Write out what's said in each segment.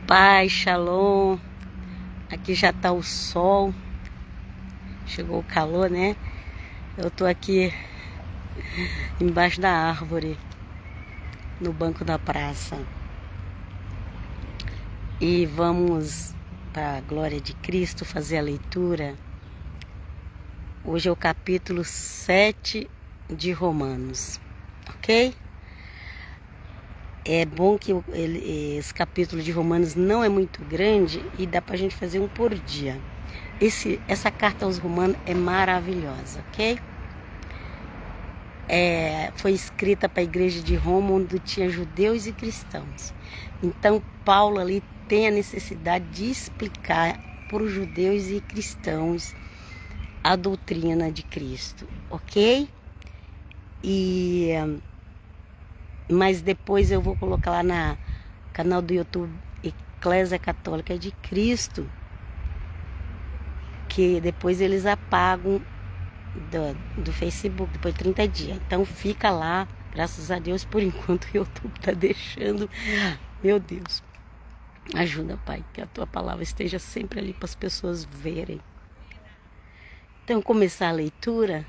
Paz, shalom. Aqui já tá o sol. Chegou o calor, né? Eu tô aqui embaixo da árvore, no banco da praça. E vamos, para a glória de Cristo, fazer a leitura. Hoje é o capítulo 7 de Romanos, ok? É bom que esse capítulo de Romanos não é muito grande e dá pra gente fazer um por dia. Essa carta aos Romanos é maravilhosa, ok? Foi escrita para a igreja de Roma, onde tinha judeus e cristãos. Então Paulo ali tem a necessidade de explicar para os judeus e cristãos a doutrina de Cristo, ok? Mas depois eu vou colocar lá no canal do YouTube Eclésia Católica de Cristo, que depois eles apagam do Facebook depois de 30 dias. Então fica lá, graças a Deus, por enquanto o YouTube está deixando. Meu Deus, ajuda, Pai, que a Tua palavra esteja sempre ali para as pessoas verem. Então, começar a leitura,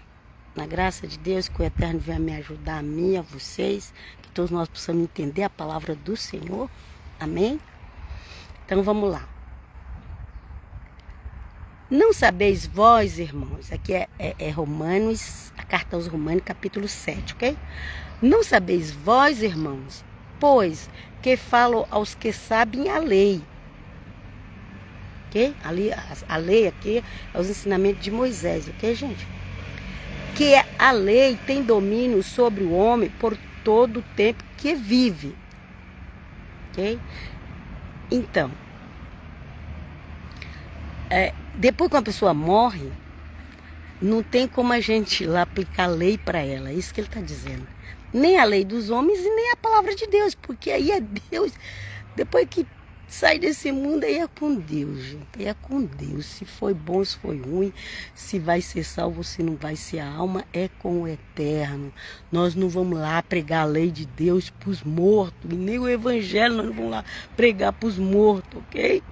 na graça de Deus, que o Eterno venha me ajudar, a mim, a vocês, que todos nós possamos entender a palavra do Senhor. Amém? Então, vamos lá. Não sabeis vós, irmãos, aqui é Romanos, a carta aos Romanos, capítulo 7, ok? Não sabeis vós, irmãos, pois que falo aos que sabem a lei, ok? A lei aqui é os ensinamentos de Moisés, ok, gente? Que a lei tem domínio sobre o homem por todo o tempo que vive, ok? Então, depois que uma pessoa morre, não tem como a gente lá aplicar a lei para ela. É isso que ele está dizendo. Nem a lei dos homens e nem a palavra de Deus. Porque aí é Deus. Depois que sai desse mundo, aí é com Deus, gente. Aí é com Deus. Se foi bom, se foi ruim. Se vai ser salvo, se não vai ser, a alma é com o Eterno. Nós não vamos lá pregar a lei de Deus para os mortos. E nem o evangelho nós não vamos lá pregar para os mortos, ok?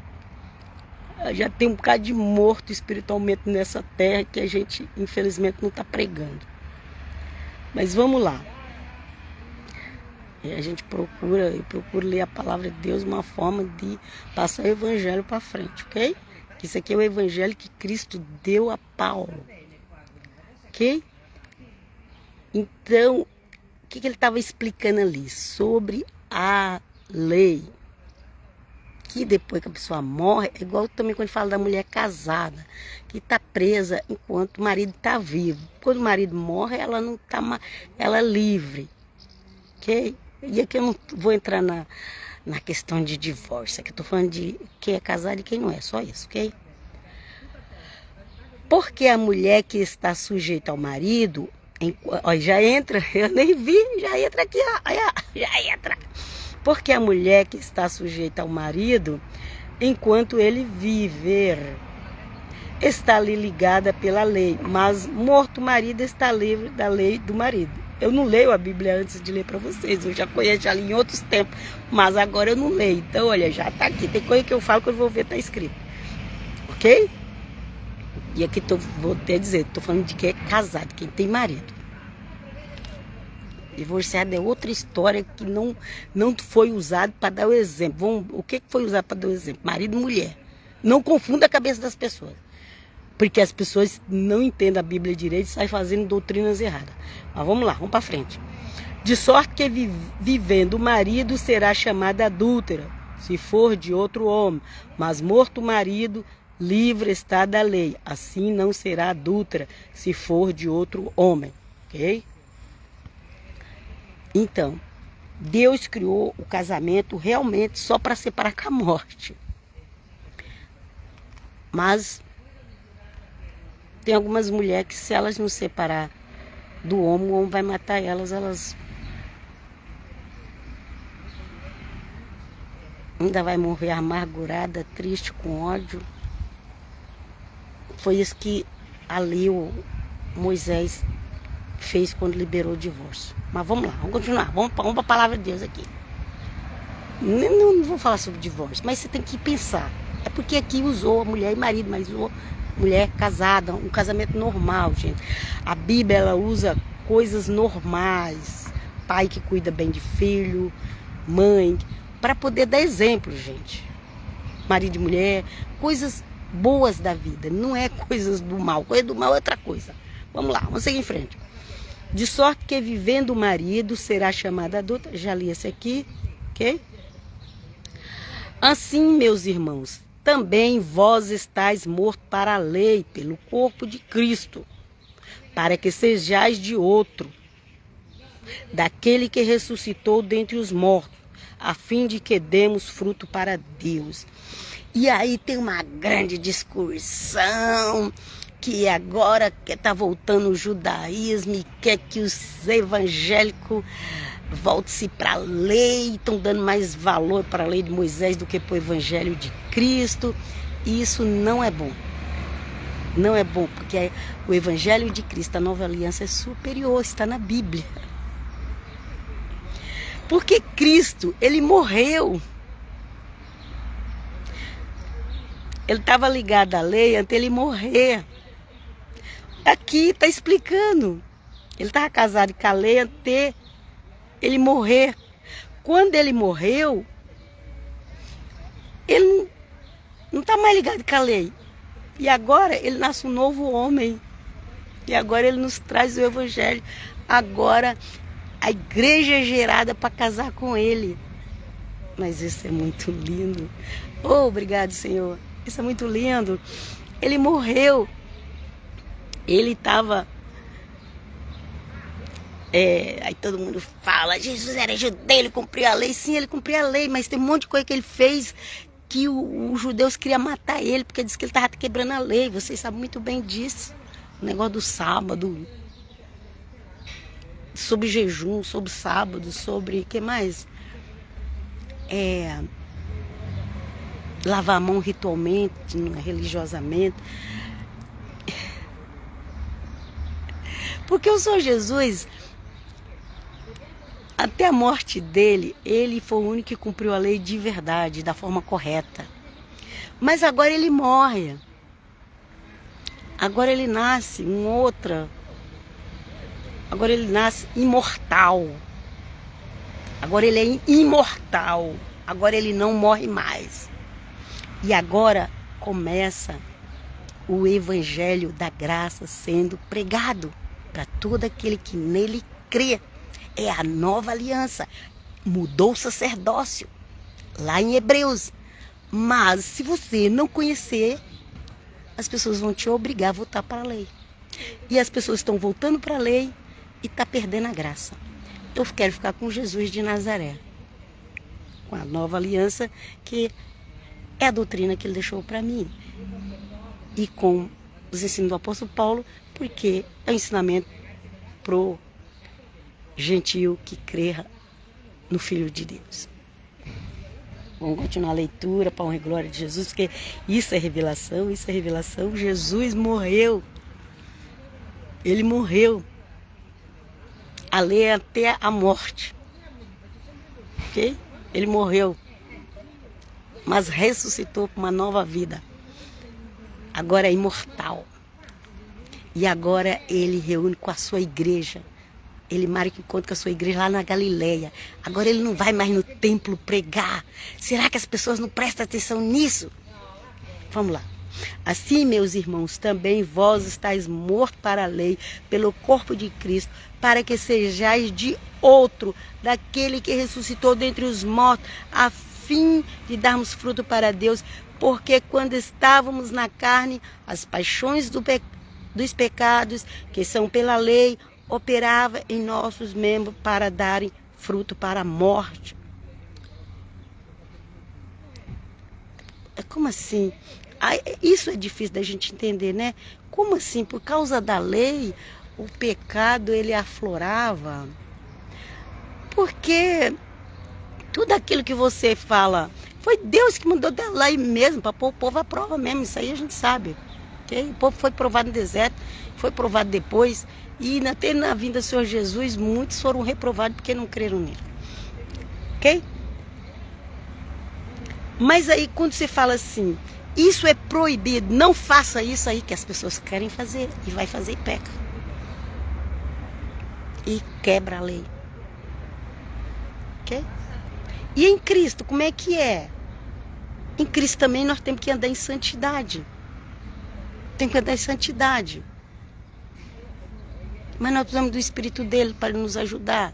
Já tem um bocado de morto espiritualmente nessa terra que a gente, infelizmente, não está pregando. Mas vamos lá. A gente procura ler a palavra de Deus, uma forma de passar o evangelho para frente, ok? Isso aqui é o evangelho que Cristo deu a Paulo, ok? Então, o que ele estava explicando ali? Sobre a lei. Que depois que a pessoa morre, é igual também quando fala da mulher casada, que está presa enquanto o marido está vivo. Quando o marido morre, ela não está, ela é livre, ok? E aqui eu não vou entrar na questão de divórcio, aqui eu estou falando de quem é casado e quem não é, só isso, ok? Porque a mulher que está sujeita ao marido, ó, já entra, eu nem vi, já entra aqui, ó, já entra. Porque a mulher que está sujeita ao marido, enquanto ele viver, está ali ligada pela lei, mas morto o marido está livre da lei do marido. Eu não leio a Bíblia antes de ler para vocês, eu já conheço ali em outros tempos, mas agora eu não leio. Então, olha, já está aqui, tem coisa que eu falo que eu vou ver, está escrito, ok? E aqui vou até dizer, estou falando de quem é casado, quem tem marido. Divorciado é outra história que não foi usado para dar o exemplo. O que foi usado para dar o exemplo? Marido e mulher. Não confunda a cabeça das pessoas. Porque as pessoas não entendem a Bíblia direito e saem fazendo doutrinas erradas. Mas vamos lá, vamos para frente. De sorte que vivendo o marido será chamada adúltera, se for de outro homem. Mas morto o marido, livre está da lei. Assim não será adúltera, se for de outro homem. Ok? Então, Deus criou o casamento realmente só para separar com a morte. Mas tem algumas mulheres que, se elas não separar do homem, o homem vai matar elas ainda vai morrer amargurada, triste, com ódio. Foi isso que ali o Moisés fez quando liberou o divórcio. Mas vamos lá, vamos continuar. Vamos para a palavra de Deus aqui. Não vou falar sobre divórcio, mas você tem que pensar. É porque aqui usou a mulher e marido, mas usou mulher casada, um casamento normal, gente. A Bíblia, ela usa coisas normais. Pai que cuida bem de filho, mãe, para poder dar exemplo, gente. Marido e mulher, coisas boas da vida, não é coisas do mal. Coisa do mal é outra coisa. Vamos lá, vamos seguir em frente. De sorte que vivendo o marido será chamada adulta. Já li esse aqui, ok? Assim, meus irmãos, também vós estáis mortos para a lei, pelo corpo de Cristo, para que sejais de outro, daquele que ressuscitou dentre os mortos, a fim de que demos fruto para Deus. E aí tem uma grande discussão, que agora que está voltando o judaísmo e quer que os evangélicos voltem-se para a lei, estão dando mais valor para a lei de Moisés do que para o evangelho de Cristo. E isso não é bom. Não é bom, porque o evangelho de Cristo, a nova aliança, é superior, está na Bíblia. Porque Cristo, ele morreu. Ele estava ligado à lei até ele morrer. Aqui está explicando. Ele estava casado com a lei até ele morrer. Quando ele morreu, ele não está mais ligado com a lei. E agora ele nasce um novo homem. E agora ele nos traz o evangelho. Agora a igreja é gerada para casar com ele. Mas isso é muito lindo. Oh, obrigado, Senhor. Isso é muito lindo. Ele morreu. Ele estava... aí todo mundo fala, Jesus era judeu, ele cumpriu a lei. Sim, ele cumpriu a lei, mas tem um monte de coisa que ele fez que os judeus queriam matar ele, porque disse que ele estava quebrando a lei. Vocês sabem muito bem disso. O negócio do sábado, sobre jejum, sobre sábado, sobre... o que mais? Lavar a mão ritualmente, religiosamente. Porque o Senhor Jesus, até a morte dele, ele foi o único que cumpriu a lei de verdade, da forma correta. Mas agora ele morre. Agora ele nasce outra. Agora ele nasce imortal. Agora ele é imortal. Agora ele não morre mais. E agora começa o evangelho da graça sendo pregado para todo aquele que nele crê. É a nova aliança. Mudou o sacerdócio lá em Hebreus. Mas se você não conhecer, as pessoas vão te obrigar a voltar para a lei. E as pessoas estão voltando para a lei e estão perdendo a graça. Eu quero ficar com Jesus de Nazaré. Com a nova aliança, que é a doutrina que ele deixou para mim. E com os ensinos do apóstolo Paulo, porque é o ensinamento pro gentil que crê no Filho de Deus. Vamos continuar a leitura para a honra e glória de Jesus, porque isso é revelação, isso é revelação. Jesus morreu. Ele morreu. A lei é até a morte. Ok? Ele morreu. Mas ressuscitou para uma nova vida. Agora é imortal. E agora ele reúne com a sua igreja. Ele marca encontro com a sua igreja lá na Galileia. Agora ele não vai mais no templo pregar. Será que as pessoas não prestam atenção nisso? Vamos lá. Assim, meus irmãos, também vós estáis mortos para a lei, pelo corpo de Cristo, para que sejais de outro, daquele que ressuscitou dentre os mortos, a fim de darmos fruto para Deus. Porque quando estávamos na carne, as paixões dos pecados, que são pela lei, operava em nossos membros para darem fruto para a morte. Como assim? Isso é difícil da gente entender, né? Como assim? Por causa da lei, o pecado ele aflorava? Porque tudo aquilo que você fala, foi Deus que mandou da lei mesmo, para pôr o povo à prova mesmo. Isso aí a gente sabe. Okay? O povo foi provado no deserto, foi provado depois. E até na vinda do Senhor Jesus, muitos foram reprovados porque não creram nele. Ok? Mas aí quando você fala assim, isso é proibido, não faça isso aí que as pessoas querem fazer, e vai fazer e peca. E quebra a lei. Ok? E em Cristo, como é que é? Em Cristo também nós temos que andar em santidade. Tem que andar em santidade. Mas nós precisamos do Espírito dele para nos ajudar.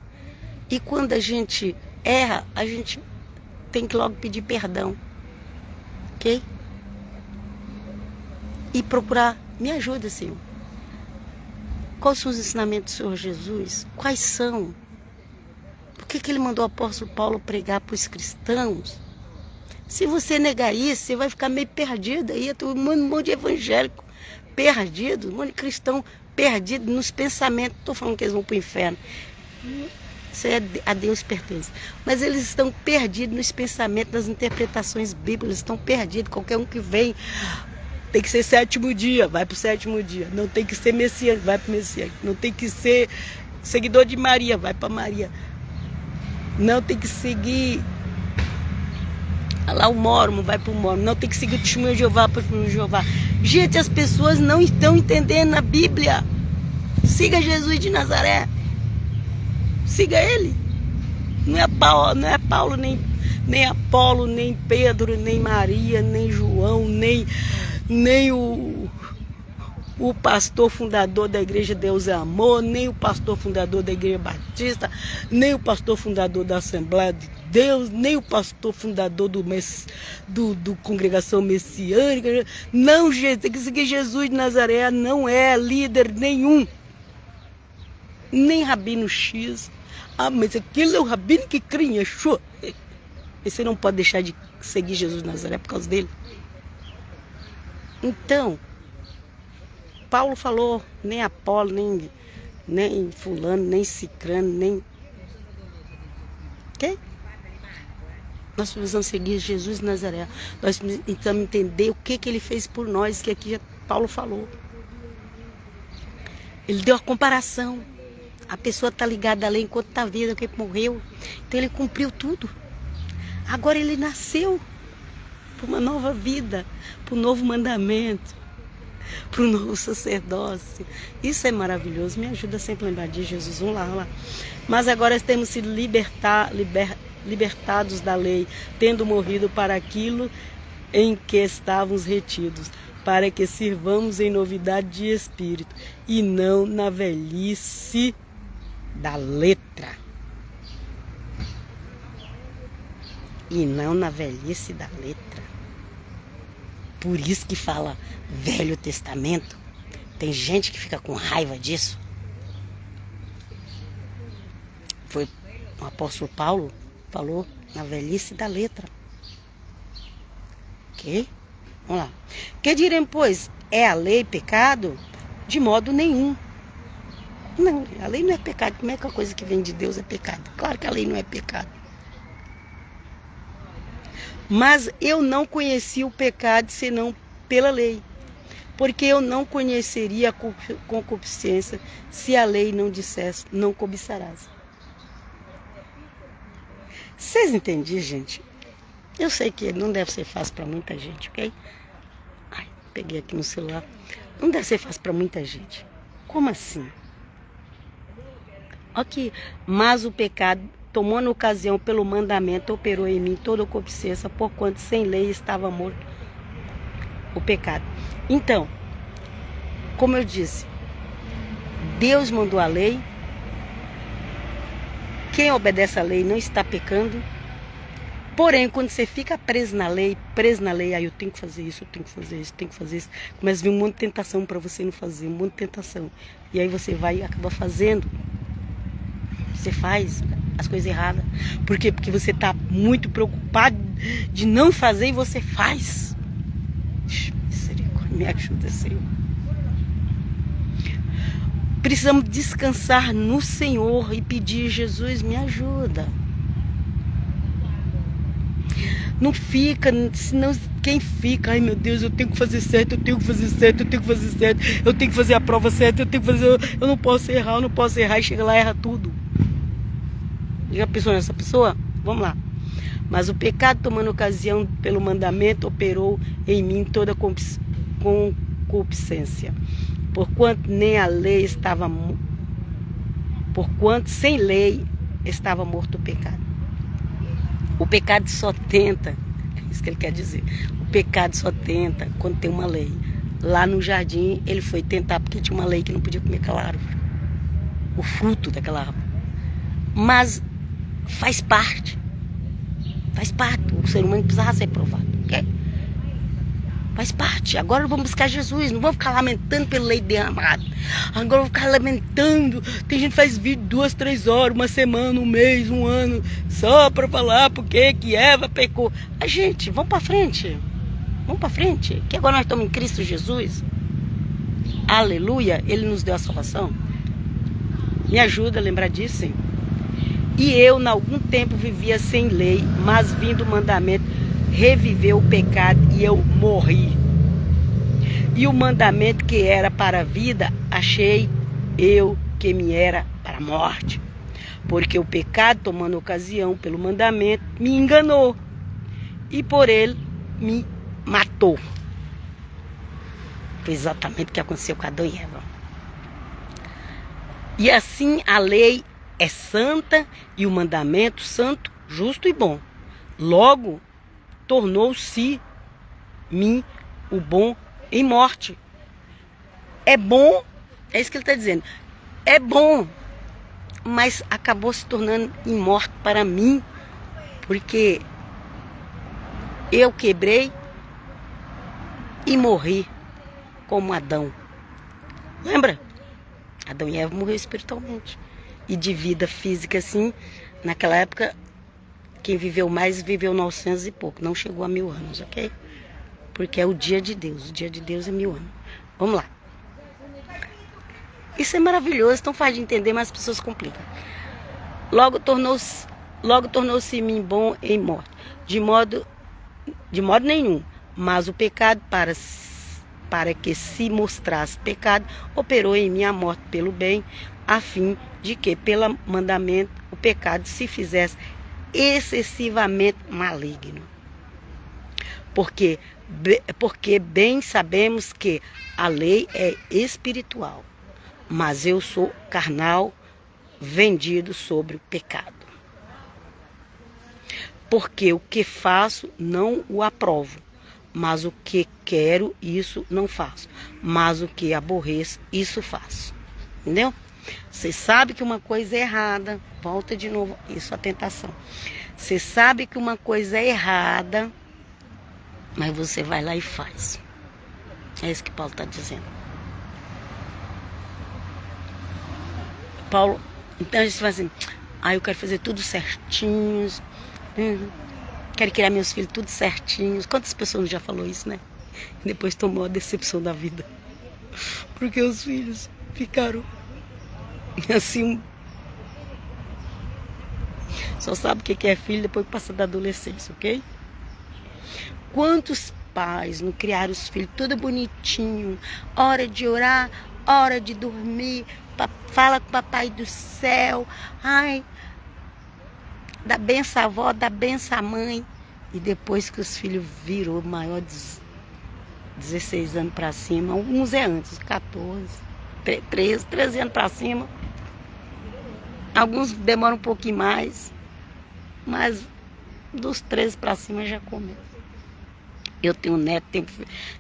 E quando a gente erra, a gente tem que logo pedir perdão. Ok? E procurar, me ajuda, Senhor. Quais são os ensinamentos do Senhor Jesus? Quais são? Por que ele mandou o apóstolo Paulo pregar para os cristãos? Se você negar isso, você vai ficar meio perdido aí. Tem um monte de evangélico perdido, um monte de cristão perdido nos pensamentos. Estou falando que eles vão para o inferno. Isso é a Deus pertence. Mas eles estão perdidos nos pensamentos, nas interpretações bíblicas. Eles estão perdidos. Qualquer um que vem, tem que ser 7º dia, vai para o 7º dia. Não tem que ser messiânico, vai para o messiânico. Não tem que ser seguidor de Maria, vai para Maria. Não tem que seguir lá o Mórmon, vai para o Mórmon. Não tem que seguir o testemunho de Jeová, para o testemunho de Jeová. Gente, as pessoas não estão entendendo a Bíblia. Siga Jesus de Nazaré. Siga ele. Não é Paulo, nem Apolo, nem Pedro, nem Maria, nem João, nem o pastor fundador da Igreja Deus é Amor, nem o pastor fundador da Igreja Batista, nem o pastor fundador da Assembleia de Deus, nem o pastor fundador do Congregação Messiânica. Não, gente, tem que seguir Jesus de Nazaré, não é líder nenhum. Nem Rabino X. Ah, mas aquele é o Rabino que crê em Yeshua. E você não pode deixar de seguir Jesus de Nazaré por causa dele. Então, Paulo falou, nem Apolo, nem fulano, nem cicrano, nem... Ok? Nós precisamos seguir Jesus de Nazaré. Nós precisamos entender o que ele fez por nós, que aqui Paulo falou. Ele deu a comparação. A pessoa está ligada à lei enquanto está viva, porque morreu. Então ele cumpriu tudo. Agora ele nasceu para uma nova vida, para um novo mandamento, para um novo sacerdócio. Isso é maravilhoso. Me ajuda sempre a lembrar de Jesus. Vamos lá. Mas agora temos sido libertados da lei, tendo morrido para aquilo em que estávamos retidos, para que sirvamos em novidade de espírito e não na velhice da letra. E não na velhice da letra. Por isso que fala Velho Testamento. Tem gente que fica com raiva disso. Foi o apóstolo Paulo falou na velhice da letra. Ok? Vamos lá. Que direm, pois, é a lei pecado? De modo nenhum. Não, a lei não é pecado. Como é que a coisa que vem de Deus é pecado? Claro que a lei não é pecado. Mas eu não conheci o pecado senão pela lei. Porque eu não conheceria a concupiscência se a lei não dissesse, não cobiçarás. Vocês entenderam, gente? Eu sei que não deve ser fácil para muita gente, ok? Ai, peguei aqui no celular. Não deve ser fácil para muita gente. Como assim? Ok, mas o pecado, tomando ocasião pelo mandamento, operou em mim toda a concupiscência, porquanto sem lei estava morto o pecado. Então, como eu disse, Deus mandou a lei. Quem obedece à lei não está pecando. Porém, quando você fica preso na lei, aí eu tenho que fazer isso, eu tenho que fazer isso, eu tenho que fazer isso. Começa a vir um monte de tentação para você não fazer, um monte de tentação. E aí você vai e acaba fazendo. Você faz as coisas erradas. Por quê? Porque você está muito preocupado de não fazer e você faz. Misericórdia, me ajuda, Senhor. Precisamos descansar no Senhor e pedir, Jesus, me ajuda. Não fica, senão quem fica, ai meu Deus, eu tenho que fazer certo, eu tenho que fazer certo, eu tenho que fazer certo, eu tenho que fazer a prova certa, eu tenho que fazer, eu não posso errar, eu não posso errar, e chega lá e erra tudo. Já pensou nessa pessoa? Vamos lá. Mas o pecado, tomando ocasião pelo mandamento, operou em mim toda concupiscência. Porquanto sem lei estava morto o pecado. O pecado só tenta, é isso que ele quer dizer. O pecado só tenta quando tem uma lei. Lá no jardim ele foi tentar porque tinha uma lei que não podia comer aquela árvore, o fruto daquela árvore. Mas faz parte. O ser humano precisava ser provado, ok? Faz parte. Agora vamos buscar Jesus. Não vou ficar lamentando pelo leite derramado. Agora eu vou ficar lamentando. Tem gente que faz vídeo 2, 3 horas, uma semana, um mês, um ano, só para falar porque que Eva pecou. A gente, vamos para frente. Vamos para frente. Que agora nós estamos em Cristo Jesus. Aleluia. Ele nos deu a salvação. Me ajuda a lembrar disso, sim. E eu, em algum tempo, vivia sem lei, mas vindo o mandamento, reviveu o pecado e eu morri. E o mandamento que era para a vida, achei eu que me era para a morte. Porque o pecado, tomando ocasião pelo mandamento, me enganou. E por ele me matou. Foi exatamente o que aconteceu com Adão e Eva. E assim a lei é santa e o mandamento santo, justo e bom. Logo, tornou-se-me o bom em morte. É bom, é isso que ele está dizendo. É bom, mas acabou se tornando em morte para mim, porque eu quebrei e morri como Adão. Lembra? Adão e Eva morreram espiritualmente. E de vida física, assim, naquela época, quem viveu mais viveu 900 e pouco. Não chegou a 1000 anos, ok? Porque é o dia de Deus. O dia de Deus é 1000 anos. Vamos lá. Isso é maravilhoso, então faz de entender, mas as pessoas complicam. Logo tornou-se-me bom em morte. De modo nenhum. Mas o pecado, para que se mostrasse pecado, operou em mim a morte pelo bem, a fim de que, pelo mandamento, o pecado se fizesse excessivamente maligno. Porque bem sabemos que a lei é espiritual, mas eu sou carnal, vendido sobre o pecado. Porque o que faço não o aprovo, mas o que quero, isso não faço. Mas o que aborreço, isso faço. Entendeu? Você sabe que uma coisa é errada, volta de novo, isso é a tentação. Você sabe que uma coisa é errada, mas você vai lá e faz. É isso que Paulo está dizendo. Paulo, então a gente fala assim, eu quero fazer tudo certinho, quero criar meus filhos tudo certinhos. Quantas pessoas já falou isso, né? E depois tomou a decepção da vida. Porque os filhos ficaram assim, só sabe o que é filho depois que passa da adolescência, ok? Quantos pais não criaram os filhos tudo bonitinho, hora de orar, hora de dormir, fala com o papai do céu, ai, dá benção à avó, dá benção à mãe, e depois que os filhos virou maior de 16 anos para cima, alguns é antes, 14, 13 anos para cima, alguns demoram um pouquinho mais, mas dos 13 para cima já começa. Eu tenho neto,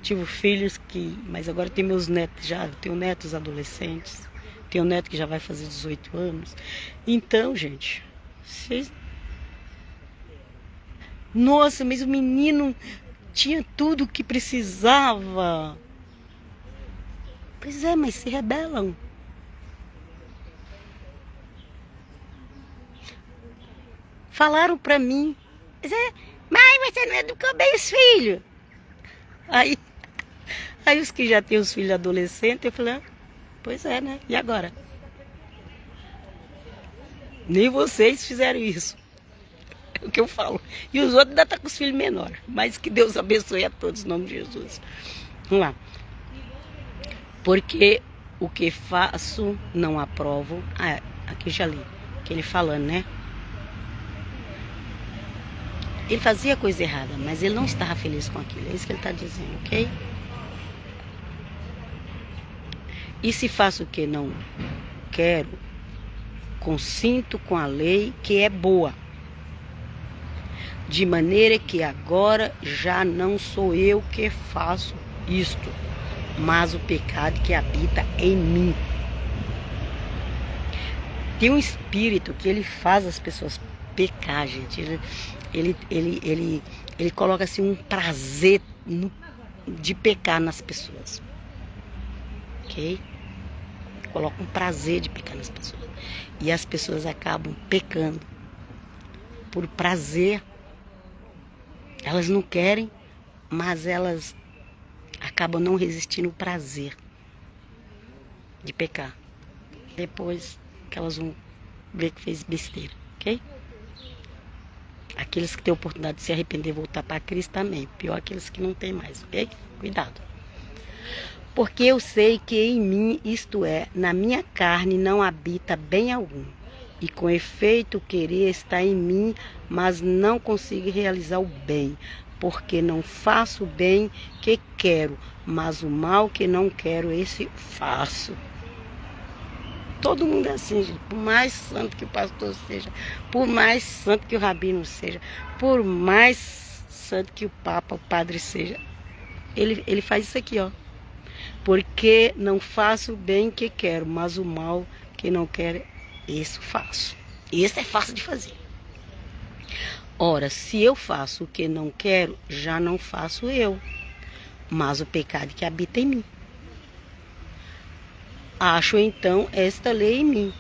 tive filhos mas agora eu tenho meus netos já, eu tenho netos adolescentes, tenho neto que já vai fazer 18 anos. Então, gente, nossa, mas o menino tinha tudo o que precisava. Pois é, mas se rebelam. Falaram pra mim, mãe, você não educou bem os filhos. Aí os que já têm os filhos adolescentes, eu falei, pois é, né? E agora? Nem vocês fizeram isso. É o que eu falo. E os outros ainda estão com os filhos menores. Mas que Deus abençoe a todos, em nome de Jesus. Vamos lá. Porque o que faço não aprovo. Aqui já li. Que ele falando, né? Ele fazia coisa errada, mas ele não estava feliz com aquilo. É isso que ele está dizendo, ok? E se faço o que não quero, consinto com a lei que é boa. De maneira que agora já não sou eu que faço isto, mas o pecado que habita em mim. Tem um espírito que ele faz as pessoas pecar, gente. Ele coloca assim um prazer de pecar nas pessoas. Ok? Coloca um prazer de pecar nas pessoas. E as pessoas acabam pecando por prazer. Elas não querem, mas elas acabam não resistindo ao prazer de pecar. Depois que elas vão ver que fez besteira, ok? Aqueles que têm a oportunidade de se arrepender e voltar para Cristo também. Pior aqueles que não têm mais, ok? Cuidado. Porque eu sei que em mim, isto é, na minha carne, não habita bem algum. E com efeito o querer está em mim, mas não consigo realizar o bem. Porque não faço o bem que quero, mas o mal que não quero, esse faço. Todo mundo é assim, gente. Por mais santo que o pastor seja, por mais santo que o rabino seja, por mais santo que o papa, o padre seja, ele faz isso aqui, ó. Porque não faço o bem que quero, mas o mal que não quero, isso faço. Isso é fácil de fazer. Ora, se eu faço o que não quero, já não faço eu, mas o pecado que habita em mim. Acho então esta lei em mim,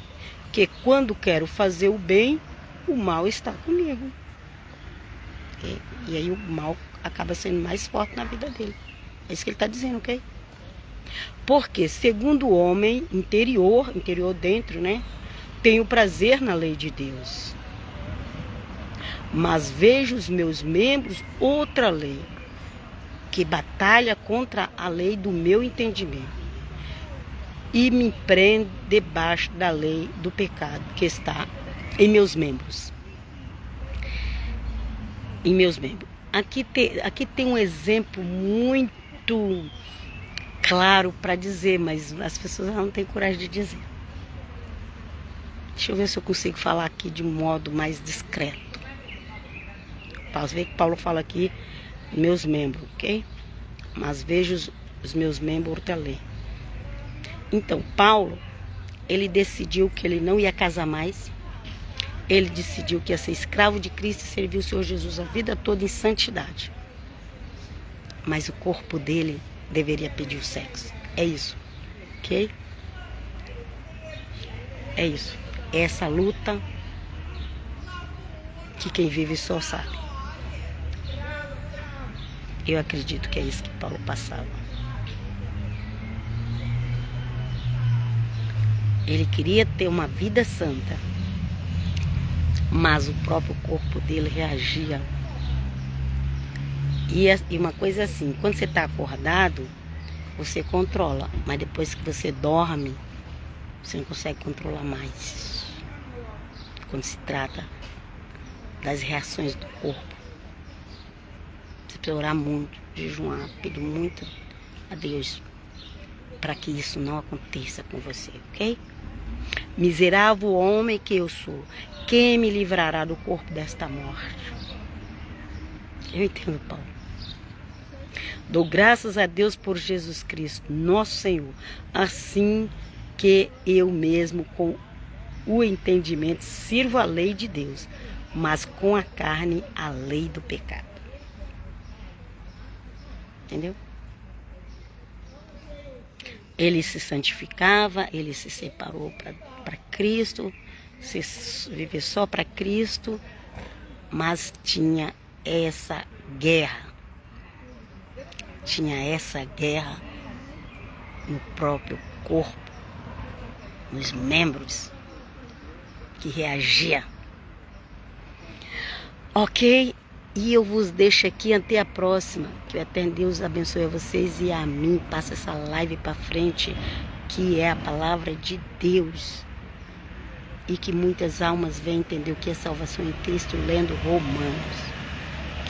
que quando quero fazer o bem, o mal está comigo. E aí o mal acaba sendo mais forte na vida dele. É isso que ele está dizendo, ok? Porque segundo o homem interior dentro, né? Tenho prazer na lei de Deus. Mas vejo os meus membros outra lei, que batalha contra a lei do meu entendimento. E me prende debaixo da lei do pecado que está em meus membros. Em meus membros. Aqui tem um exemplo muito claro para dizer, mas as pessoas não têm coragem de dizer. Deixa eu ver se eu consigo falar aqui de um modo mais discreto. Posso ver que Paulo fala aqui, meus membros, ok? Mas vejo os meus membros outra lei. Então, Paulo, ele decidiu que ele não ia casar mais. Ele decidiu que ia ser escravo de Cristo e servir o Senhor Jesus a vida toda em santidade. Mas o corpo dele deveria pedir o sexo. É isso, ok? É isso. É essa luta que quem vive só sabe. Eu acredito que é isso que Paulo passava. Ele queria ter uma vida santa, mas o próprio corpo dele reagia. E uma coisa assim, quando você está acordado, você controla, mas depois que você dorme, você não consegue controlar mais. Quando se trata das reações do corpo, você precisa orar muito, jejuar, pedir muito a Deus para que isso não aconteça com você, ok? Miserável homem que eu sou, quem me livrará do corpo desta morte? Eu entendo, Paulo. Dou graças a Deus por Jesus Cristo, nosso Senhor, assim que eu mesmo com o entendimento sirvo a lei de Deus, mas com a carne a lei do pecado. Entendeu? Ele se santificava, ele se separou para Cristo, se viver só para Cristo, mas tinha essa guerra. Tinha essa guerra no próprio corpo, nos membros, que reagia. Ok? E eu vos deixo aqui até a próxima. Que o Eterno Deus abençoe a vocês e a mim. Passa essa live para frente, que é a palavra de Deus. E que muitas almas venham entender o que é salvação em Cristo, lendo Romanos.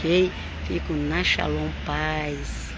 ok? Fico na Shalom Paz.